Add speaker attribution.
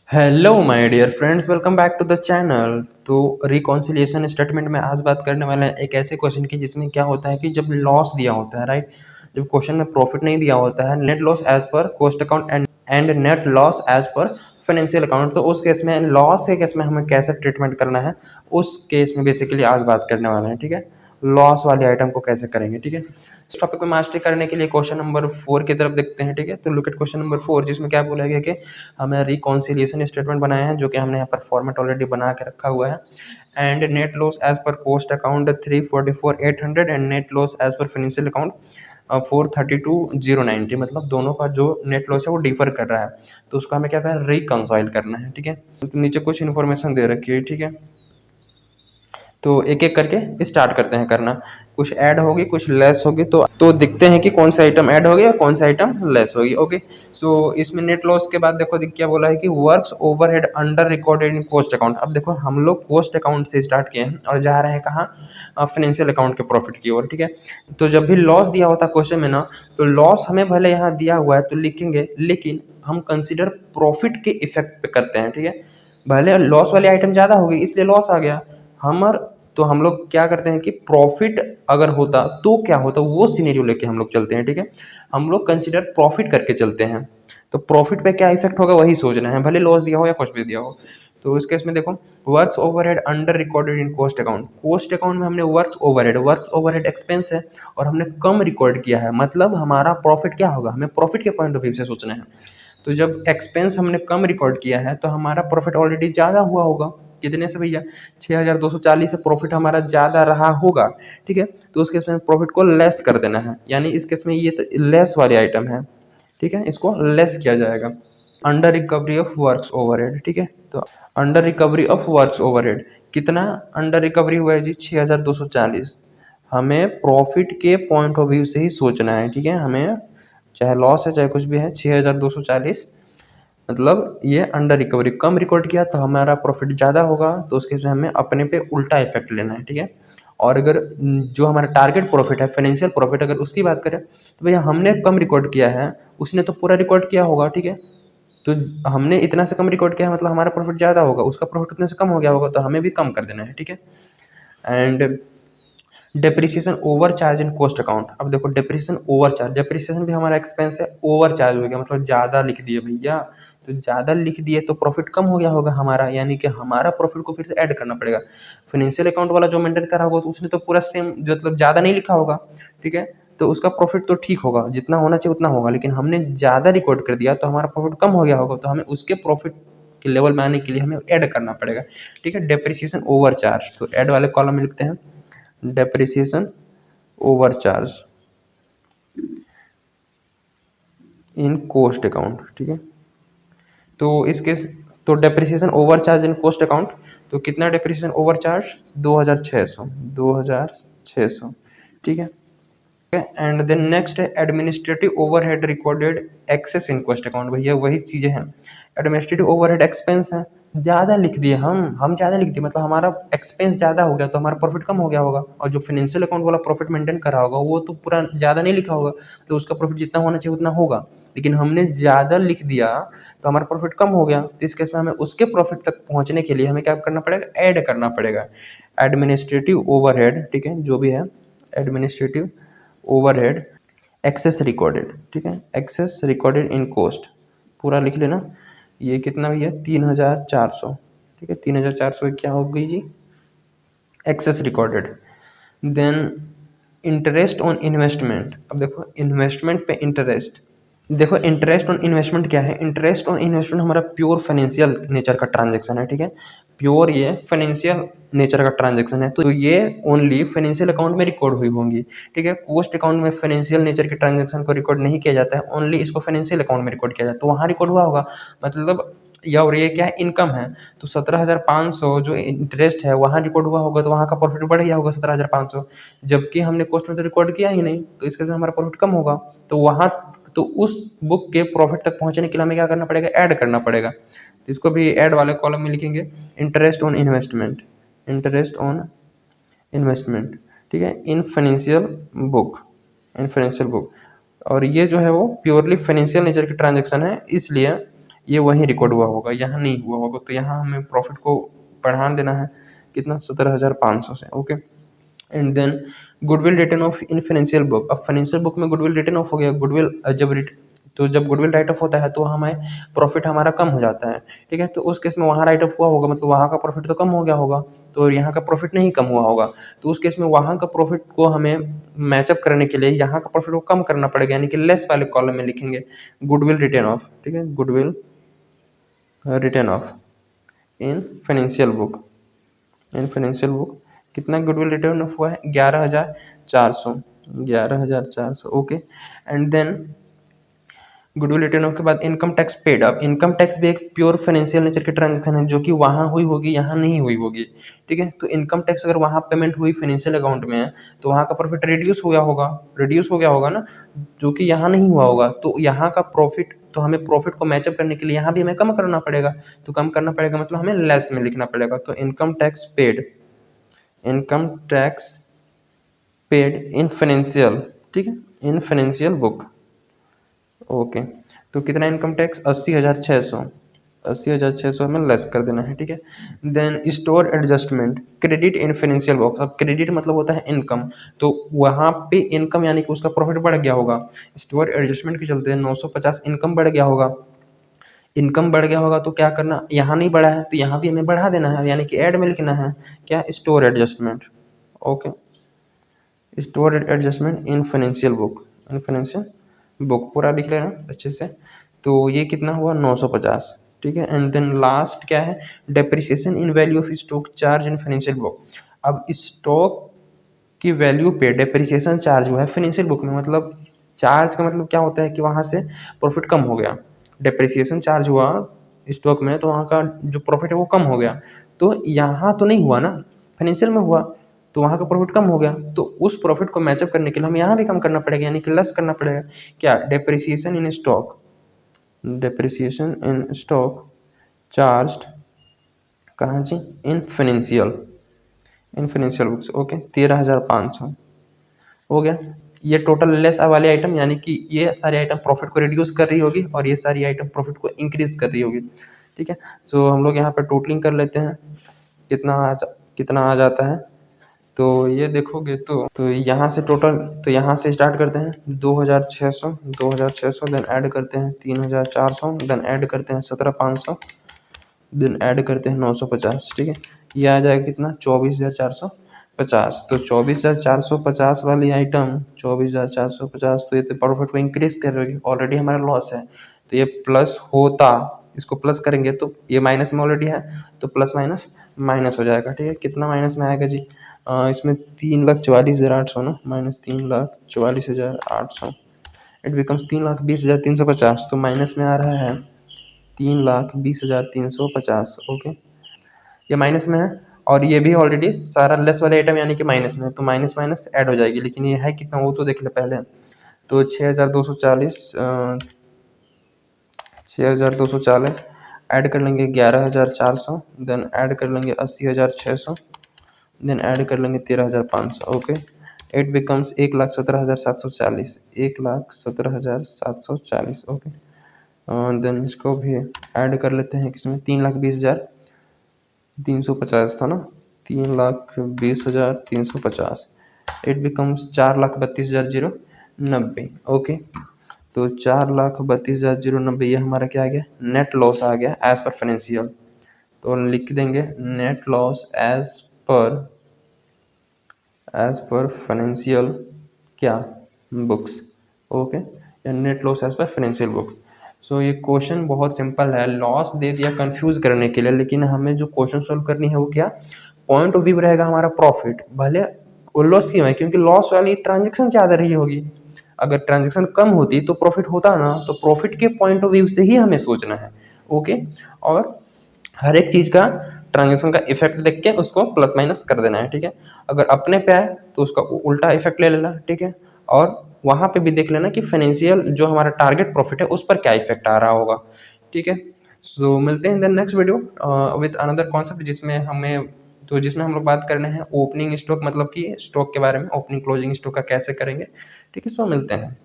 Speaker 1: Hello my dear friends, welcome back to the channel. तो reconciliation statement में आज बात करने वाले हैं एक ऐसे क्वेश्चन की जिसमें क्या होता है कि जब लॉस दिया होता है, राइट। जब क्वेश्चन में प्रॉफिट नहीं दिया होता है, net loss as per cost account and net loss as per financial account, तो उस केस में लॉस के केस में हमें कैसे ट्रीटमेंट करना है, उस केस में बेसिकली आज बात करने वाले हैं। ठीक है, लॉस वाले आइटम को कैसे करेंगे। ठीक है, इस टॉपिक को मास्टरी करने के लिए क्वेश्चन नंबर 4 की तरफ देखते हैं। ठीक है, तो लुक एट क्वेश्चन नंबर 4, जिसमें क्या बोला गया कि हमें रिकॉन्सिलिएशन स्टेटमेंट बनाया है, जो कि हमने यहाँ पर फॉर्मेट ऑलरेडी बना के रखा हुआ है। And net loss as per cost account 344,800 and net loss as per financial account 432,090, मतलब दोनों का जो नेट लॉस है वो डिफर कर रहा है, तो उसको हमें क्या करना है, रिकॉन्साइल करना है। ठीक है, तो नीचे कुछ इन्फॉर्मेशन दे रखी है। ठीक है, तो एक एक करके स्टार्ट करते हैं करना। कुछ ऐड होगी, कुछ लेस होगी, तो दिखते हैं कि कौन सा आइटम ऐड होगी और कौन सा आइटम लेस होगी। ओके, सो इसमें नेट लॉस के बाद देखो क्या बोला है कि works overhead under recorded in cost account. अब देखो हम लोग कॉस्ट अकाउंट से स्टार्ट किए हैं और जा रहे हैं कहाँ, फाइनेंशियल अकाउंट के प्रॉफिट की ओर। ठीक है, तो जब भी लॉस दिया होता है क्वेश्चन में ना, तो लॉस हमें भले यहाँ दिया हुआ है तो लिखेंगे, लेकिन हम कंसिडर प्रॉफिट के इफेक्ट पे करते हैं। ठीक है, भले लॉस वाली आइटम ज़्यादा होगी इसलिए लॉस आ गया हमार, तो हम लोग क्या करते हैं कि प्रॉफिट अगर होता तो क्या होता, वो सिनेरियो लेके हम लोग चलते हैं। ठीक है, हम लोग कंसिडर प्रॉफिट करके चलते हैं, तो प्रॉफिट पे क्या इफेक्ट होगा वही सोचना है, भले लॉस दिया हो या कुछ भी दिया हो। तो इस केस में देखो, works overhead under recorded in cost account में हमने वर्क्स ओवरहेड एक्सपेंस है और हमने कम रिकॉर्ड किया है, मतलब हमारा प्रॉफिट क्या होगा, हमें प्रॉफिट के पॉइंट ऑफ व्यू से सोचना है। तो जब एक्सपेंस हमने कम रिकॉर्ड किया है तो हमारा प्रॉफिट ऑलरेडी ज़्यादा हुआ होगा। कितने से भैया, 6,240 से प्रॉफिट हमारा ज़्यादा रहा होगा। ठीक है, तो उस केस में प्रॉफिट को लेस कर देना है, यानी इस केस में ये तो लेस वाले आइटम है। ठीक है, इसको लेस किया जाएगा। Under recovery of works overhead. ठीक है, तो under recovery of works overhead कितना अंडर रिकवरी हुआ है जी, 6,240। हमें प्रॉफिट के पॉइंट ऑफ व्यू से ही सोचना है। ठीक है, हमें चाहे लॉस है चाहे कुछ भी है, 6,240, मतलब ये अंडर रिकवरी, कम रिकॉर्ड किया तो हमारा प्रॉफिट ज़्यादा होगा, तो उसके में हमें अपने पे उल्टा इफेक्ट लेना है। ठीक है, और अगर जो हमारा टारगेट प्रॉफिट है, फाइनेंशियल प्रॉफिट, अगर उसकी बात करें तो भैया हमने कम रिकॉर्ड किया है, उसने तो पूरा रिकॉर्ड किया होगा। ठीक है, तो हमने इतना से कम रिकॉर्ड किया है, मतलब हमारा प्रॉफिट ज़्यादा होगा, उसका प्रॉफिट उतने से कम हो गया होगा, तो हमें भी कम कर देना है। ठीक है, and depreciation over charge in cost account. अब देखो डेप्रिसिएशन ओवर चार्ज, डेप्रिसिएशन भी हमारा एक्सपेंस है, ओवर चार्ज हो गया मतलब ज़्यादा लिख दिए भैया, तो ज़्यादा लिख दिए तो प्रॉफिट कम हो गया होगा हमारा, यानी कि हमारा प्रॉफिट को फिर से ऐड करना पड़ेगा। फाइनेंशियल अकाउंट वाला जो मेंटेन करा होगा तो उसने तो पूरा सेम, मतलब ज़्यादा नहीं लिखा होगा। ठीक है, तो उसका प्रॉफिट तो ठीक होगा, जितना होना चाहिए उतना होगा, लेकिन हमने ज़्यादा रिकॉर्ड कर दिया तो हमारा प्रॉफिट कम हो गया होगा, तो हमें उसके प्रॉफिट के लेवल में आने के लिए हमें ऐड करना पड़ेगा। ठीक है, डेप्रिसिएशन ओवर चार्ज, तो ऐड वाले कॉलम में लिखते हैं depreciation overcharge in cost account. ठीक है, तो इसके, तो depreciation overcharge in cost account, तो कितना डेप्रिसिएशन ओवरचार्ज, 2,600, 2,600। ठीक है, एंड देन नेक्स्ट है administrative overhead recorded excess in cost account. भैया वही चीज़ें हैं, एडमिनिस्ट्रेटिव ओवरहेड एक्सपेंस है, ज़्यादा लिख दिए हम ज़्यादा लिख दिए, मतलब हमारा एक्सपेंस ज़्यादा हो गया तो हमारा प्रॉफिट कम हो गया होगा, और जो फाइनेंशियल अकाउंट वाला प्रॉफिट मेंटेन करा होगा वो तो पूरा ज़्यादा नहीं लिखा होगा, तो उसका प्रॉफिट जितना होना चाहिए उतना होगा, लेकिन हमने ज़्यादा लिख दिया तो हमारा प्रॉफिट कम हो गया, तो इस केस में हमें उसके प्रॉफिट तक पहुँचने के लिए हमें क्या करना पड़ेगा, ऐड करना पड़ेगा एडमिनिस्ट्रेटिव ओवरहेड। ठीक है, जो भी है एडमिनिस्ट्रेटिव ओवरहेड एक्सेस रिकॉर्डेड। ठीक है, एक्सेस रिकॉर्डेड इन कॉस्ट पूरा लिख लेना। ये कितना भैया, 3,400। ठीक है, 3,400 क्या हो गई जी, excess recorded. Then interest on investment. अब देखो इन्वेस्टमेंट पे इंटरेस्ट, देखो इंटरेस्ट ऑन इन्वेस्टमेंट क्या है, इंटरेस्ट ऑन इन्वेस्टमेंट हमारा प्योर फाइनेंशियल नेचर का ट्रांजैक्शन है। ठीक है, प्योर ये फाइनेंशियल नेचर का ट्रांजैक्शन है, तो ये ओनली फाइनेंशियल अकाउंट में रिकॉर्ड हुई होंगी। ठीक है, कॉस्ट अकाउंट में फाइनेंशियल नेचर के ट्रांजैक्शन को रिकॉर्ड नहीं किया जाता है, ओनली इसको फाइनेंशियल अकाउंट में रिकॉर्ड किया जाता है, तो वहाँ रिकॉर्ड हुआ होगा, मतलब या और ये क्या है, इनकम है, तो 17,500 जो इंटरेस्ट है वहाँ रिकॉर्ड हुआ होगा, तो वहाँ का प्रॉफिट बढ़ गया होगा 17,500, जबकि हमने कॉस्ट में तो रिकॉर्ड किया ही नहीं, तो इसके लिए हमारा प्रॉफिट कम होगा, तो वहाँ, तो उस बुक के प्रॉफिट तक पहुंचने के लिए हमें क्या करना पड़ेगा, ऐड करना पड़ेगा, तो इसको भी ऐड वाले कॉलम में लिखेंगे interest on investment, interest on investment. ठीक है, इन financial book, in financial book, और ये जो है वो प्योरली फाइनेंशियल नेचर की ट्रांजेक्शन है, इसलिए ये वहीं रिकॉर्ड हुआ होगा, यहाँ नहीं हुआ होगा। तो यहाँ हमें प्रॉफिट को बढ़ान देना है कितना, 17,500 से। Okay, and then goodwill written off in financial book. अब फाइनेंशियल बुक में गुडविल रिटर्न ऑफ हो गया। गुडविल जब गुडविल राइट ऑफ होता है तो हमें प्रॉफिट हमारा कम हो जाता है, ठीक है। तो उस केस में वहाँ राइट ऑफ हुआ होगा, मतलब वहाँ का प्रॉफिट तो कम हो गया होगा, तो यहाँ का प्रॉफिट नहीं कम हुआ होगा। तो उस केस में वहाँ का प्रॉफिट को हमें मैचअप करने के लिए यहाँ का प्रॉफिट को कम करना पड़ेगा, यानी कि लेस वाले कॉलम में लिखेंगे गुडविल रिटर्न ऑफ, ठीक है। Goodwill written off in financial book. In financial book कितना गुडविल रिटर्न ऑफ हुआ है, 11,400। 11,400, okay. And then goodwill written off के बाद इनकम टैक्स पेड। अब इनकम टैक्स भी एक प्योर फाइनेंशियल नेचर की ट्रांजेक्शन है, जो कि वहाँ हुई होगी, यहाँ नहीं हुई होगी, ठीक है। तो इनकम टैक्स अगर वहाँ पेमेंट हुई फाइनेंशियल अकाउंट में है तो वहाँ का प्रॉफिट रिड्यूस हो गया होगा ना, जो कि यहाँ नहीं हुआ होगा। तो यहाँ का प्रॉफिट, तो हमें प्रॉफिट को मैचअप करने के लिए यहाँ भी हमें कम करना पड़ेगा। तो कम करना पड़ेगा मतलब हमें लेस में लिखना पड़ेगा। तो income tax paid, income tax paid in financial, ठीक है, इन फाइनेंशियल बुक। ओके, तो कितना इनकम टैक्स, 80,600। 80,600 हमें लेस कर देना है, ठीक है। Then store adjustment credit in financial books. अब क्रेडिट मतलब होता है इनकम, तो वहाँ पे इनकम यानी कि उसका प्रॉफिट बढ़ गया होगा। स्टोर एडजस्टमेंट के चलते 950 इनकम बढ़ गया होगा। इनकम बढ़ गया होगा तो क्या करना, यहाँ नहीं बढ़ा है तो यहाँ भी हमें बढ़ा देना है, यानी कि ऐड में लिखना है क्या, store adjustment. Okay, store adjustment in financial book, in financial book पूरा लिख लेना अच्छे से। तो ये कितना हुआ, 950, ठीक है। एंड देन लास्ट क्या है, depreciation in value of stock charge in financial book. अब स्टॉक की वैल्यू पे डेप्रिसिएशन चार्ज हुआ है फाइनेंशियल बुक में, मतलब चार्ज का मतलब क्या होता है कि वहाँ से प्रॉफिट कम हो गया। डेप्रिसिएशन चार्ज हुआ स्टॉक में तो वहाँ का जो प्रॉफिट है वो कम हो गया। तो यहाँ तो नहीं हुआ ना, फाइनेंशियल में हुआ, तो वहाँ का प्रॉफिट कम हो गया। तो उस प्रॉफिट को मैचअप करने के लिए हमें यहाँ भी कम करना पड़ेगा, यानी कि लेस करना पड़ेगा क्या, depreciation in stock, depreciation in stock charged कहाँ जी, in financial, in financial books. Okay, 13,500 हो गया। ये टोटल लेस वाले आइटम, यानी कि ये सारी आइटम प्रॉफिट को रिड्यूस कर रही होगी और ये सारी आइटम प्रॉफिट को इंक्रीज कर रही होगी, ठीक है। सो हम लोग यहाँ पर टोटलिंग कर लेते हैं कितना आ जाता है। तो ये देखोगे तो यहाँ से टोटल, तो यहाँ से स्टार्ट करते हैं 2,600, 2,600 देन ऐड करते हैं 3,400, देन ऐड करते हैं 17,500, देन ऐड करते हैं 950, ठीक है। ये आ जाएगा कितना, 24,450। तो 24,450 वाली आइटम, 24,450, तो ये तो प्रॉफिट को इंक्रीज कर रही है, ऑलरेडी हमारा लॉस है तो ये प्लस होता, इसको प्लस करेंगे तो ये माइनस में ऑलरेडी है तो प्लस माइनस माइनस हो जाएगा, ठीक है। कितना माइनस में आएगा जी, इसमें 3,44,800 ना, माइनस 3,44,800, इट बिकम्स 3,20,350। तो माइनस में आ रहा है 3,20,350। ओके, ये माइनस में है और ये भी ऑलरेडी सारा लेस वाले आइटम यानी कि माइनस में है, तो माइनस माइनस ऐड हो जाएगी। लेकिन ये है कितना वो तो देख ले पहले। तो 6,240, 6,240 ऐड कर लेंगे 11,400, देन ऐड कर लेंगे 80,600, देन ऐड कर लेंगे 13,500। Okay, it becomes 1,17,740, 1,17,740। Okay, then इसको भी ऐड कर लेते हैं किसमें, 3,20,350 था ना, 3,20,350, इट बिकम्स 4,32,090। ओके, तो 4,32,090 ये हमारा क्या आ गया, नेट लॉस आ गया एज पर फाइनेंशियल। तो लिख देंगे net loss as per financial क्या, बुक्स। ओके, या net loss as per financial book. So ये क्वेश्चन बहुत सिंपल है, लॉस दे दिया कंफ्यूज करने के लिए, लेकिन हमें जो क्वेश्चन सॉल्व करनी है वो क्या, पॉइंट ऑफ व्यू रहेगा हमारा प्रॉफिट, भले वो लॉस क्यों है, क्योंकि लॉस वाली ट्रांजेक्शन ज़्यादा रही होगी। अगर ट्रांजेक्शन कम होती तो प्रॉफिट होता ना, तो प्रॉफिट के पॉइंट ऑफ व्यू से ही हमें सोचना है। ओके, और हर एक चीज़ का ट्रांजेक्शन का इफेक्ट देख के उसको प्लस माइनस कर देना है, ठीक है। अगर अपने पे आए तो उसका उल्टा इफेक्ट ले लेना, ठीक है। और वहाँ पे भी देख लेना कि फाइनेंशियल जो हमारा टारगेट प्रॉफिट है उस पर क्या इफेक्ट आ रहा होगा, ठीक है। सो मिलते हैं in the next video with another concept, जिसमें हम लोग बात करने हैं ओपनिंग स्टॉक, मतलब कि स्टॉक के बारे में, ओपनिंग क्लोजिंग स्टॉक का कैसे करेंगे, ठीक है। सो मिलते हैं।